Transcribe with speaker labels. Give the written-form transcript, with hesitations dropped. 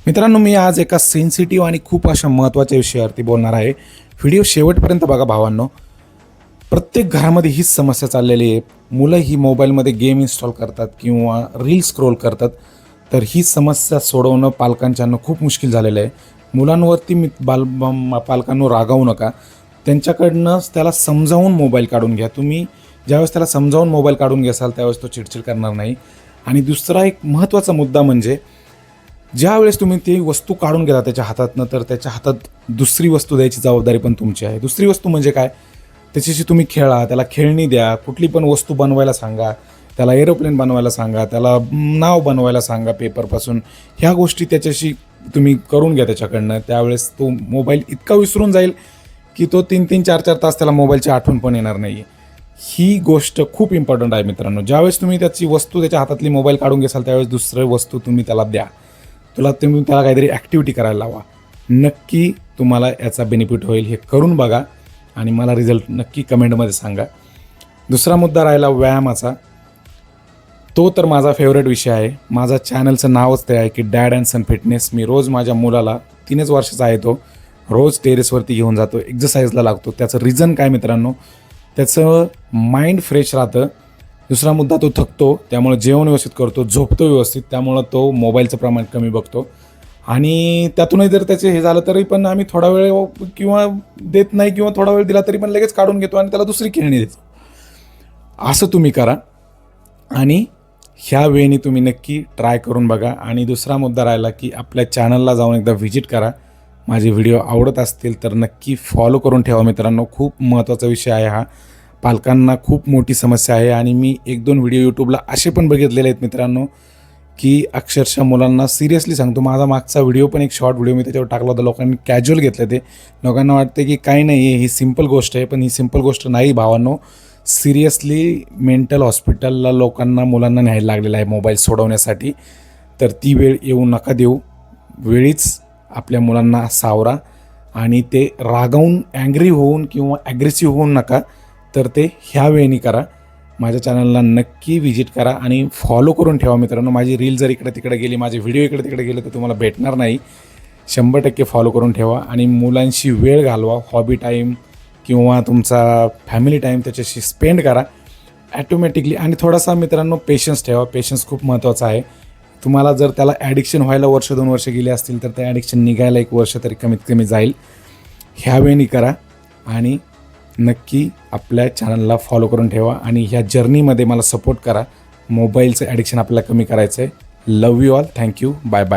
Speaker 1: मित्रांनो, मी आज एका सेन्सिटिव्ह आणि खूप अशा महत्त्वाच्या विषयावरती बोलणार आहे. व्हिडिओ शेवटपर्यंत बघा भावांनो. प्रत्येक घरामध्ये हीच समस्या चाललेली आहे. मुलं ही मोबाईलमध्ये गेम इन्स्टॉल करतात किंवा रील स्क्रोल करतात. तर ही समस्या सोडवणं पालकांच्यानं खूप मुश्किल झालेलं आहे. मुलांवरती पालकांनो रागावू नका. त्यांच्याकडनं त्याला समजावून मोबाईल काढून घ्या. तुम्ही ज्यावेळेस त्याला समजावून मोबाईल काढून घ्याल त्यावेळेस तो चिडचिड करणार नाही. आणि दुसरा एक महत्त्वाचा मुद्दा म्हणजे ज्यावेळेस तुम्ही ती वस्तू काढून गेला त्याच्या हातातनं, तर त्याच्या हातात दुसरी वस्तू द्यायची जबाबदारी पण तुमची आहे. दुसरी वस्तू म्हणजे काय? त्याच्याशी तुम्ही खेळा, त्याला खेळणी द्या, कुठली पण वस्तू बनवायला सांगा, त्याला एरोप्लेन बनवायला सांगा, त्याला नाव बनवायला सांगा पेपरपासून. ह्या गोष्टी त्याच्याशी तुम्ही करून घ्या त्याच्याकडनं. त्यावेळेस तो मोबाईल इतका विसरून जाईल की तो 3-3, 4-4 तास त्याला मोबाईलची आठवण पण येणार नाही. ही गोष्ट खूप इम्पॉर्टंट आहे मित्रांनो. ज्यावेळेस तुम्ही त्याची वस्तू त्याच्या हातातली मोबाईल काढून घ्याल त्यावेळेस दुसरी वस्तू तुम्ही त्याला द्या. तुम्ही त्याला काहीतरी ॲक्टिव्हिटी करायला लावा. नक्की तुम्हाला याचा बेनिफिट होईल. हे करून बघा आणि मला रिझल्ट नक्की कमेंटमध्ये सांगा. दुसरा मुद्दा राहिला व्यायामाचा. तो तर माझा फेवरेट विषय आहे. माझा चॅनलचं नावच ते आहे की डॅड अँड सन फिटनेस. मी रोज माझ्या मुलाला 3च वर्षाचा आहे तो, रोज टेरेसवरती घेऊन जातो, एक्झरसाईजला लागतो. त्याचं रिझन काय मित्रांनो? त्याचं माइंड फ्रेश राहतं. दुसरा मुद्दा, तो थकतो, त्यामुळे जेवण व्यवस्थित करतो, झोपतो व्यवस्थित, त्यामुळं तो मोबाईलचं प्रमाण कमी बघतो. आणि त्यातूनही जर त्याचे हे झालं तरी पण आम्ही थोडा वेळ किंवा देत नाही किंवा थोडा वेळ दिला तरी पण लगेच काढून घेतो आणि त्याला दुसरी खेळणी देतो. असं तुम्ही करा आणि ह्या वेळी तुम्ही नक्की ट्राय करून बघा. आणि दुसरा मुद्दा राहिला की आपल्या चॅनलला जाऊन एकदा व्हिजिट करा. माझे व्हिडिओ आवडत असतील तर नक्की फॉलो करून ठेवा मित्रांनो. खूप महत्त्वाचा विषय आहे हा. पालकांना खूप मोठी समस्या आहे. आणि मी 1-2 व्हिडिओ यूट्यूबला असे पण बघितलेले आहेत मित्रांनो की अक्षरशः मुलांना सिरियसली सांगतो, माझा मागचा व्हिडिओ पण एक शॉर्ट व्हिडिओ मी त्याच्यावर टाकला होता. लोकांनी कॅज्युअल घेतलं ते. लोकांना वाटते की काही नाही आहे, ही सिम्पल गोष्ट आहे. पण ही सिम्पल गोष्ट नाही भावांनो. सिरियसली मेंटल हॉस्पिटलला लोकांना मुलांना न्यायला लागलेलं आहे मोबाईल सोडवण्यासाठी. तर ती वेळ येऊ नका देऊ. वेळीच आपल्या मुलांना सावरा आणि ते रागावून ॲंग्री होऊन किंवा ॲग्रेसिव्ह होऊन नका. तर ते ह्या वेळेनी करा. माझ्या चॅनलला नक्की व्हिजिट करा आणि फॉलो करून ठेवा मित्रांनो. माझी रील जर इकडे तिकडे गेली, माझे व्हिडिओ इकडे तिकडे गेले तर तुम्हाला भेटणार नाही. 100% फॉलो करून ठेवा आणि मुलांशी वेळ घालवा. हॉबी टाईम किंवा तुमचा फॅमिली टाईम त्याच्याशी स्पेंड करा ॲटोमॅटिकली. आणि थोडासा मित्रांनो पेशन्स ठेवा. पेशन्स खूप महत्त्वाचा आहे. तुम्हाला जर त्याला ॲडिक्शन व्हायला 1-2 वर्ष गेले असतील तर ते ॲडिक्शन निघायला 1 वर्ष तरी कमीत कमी जाईल. ह्या वेळी करा आणि नक्की आपल्या चॅनलला फॉलो करून ठेवा आणि ह्या जर्नीमध्ये मला सपोर्ट करा. मोबाईलचं ॲडिक्शन आपल्याला कमी करायचं आहे. Love you all. Thank you. Bye bye.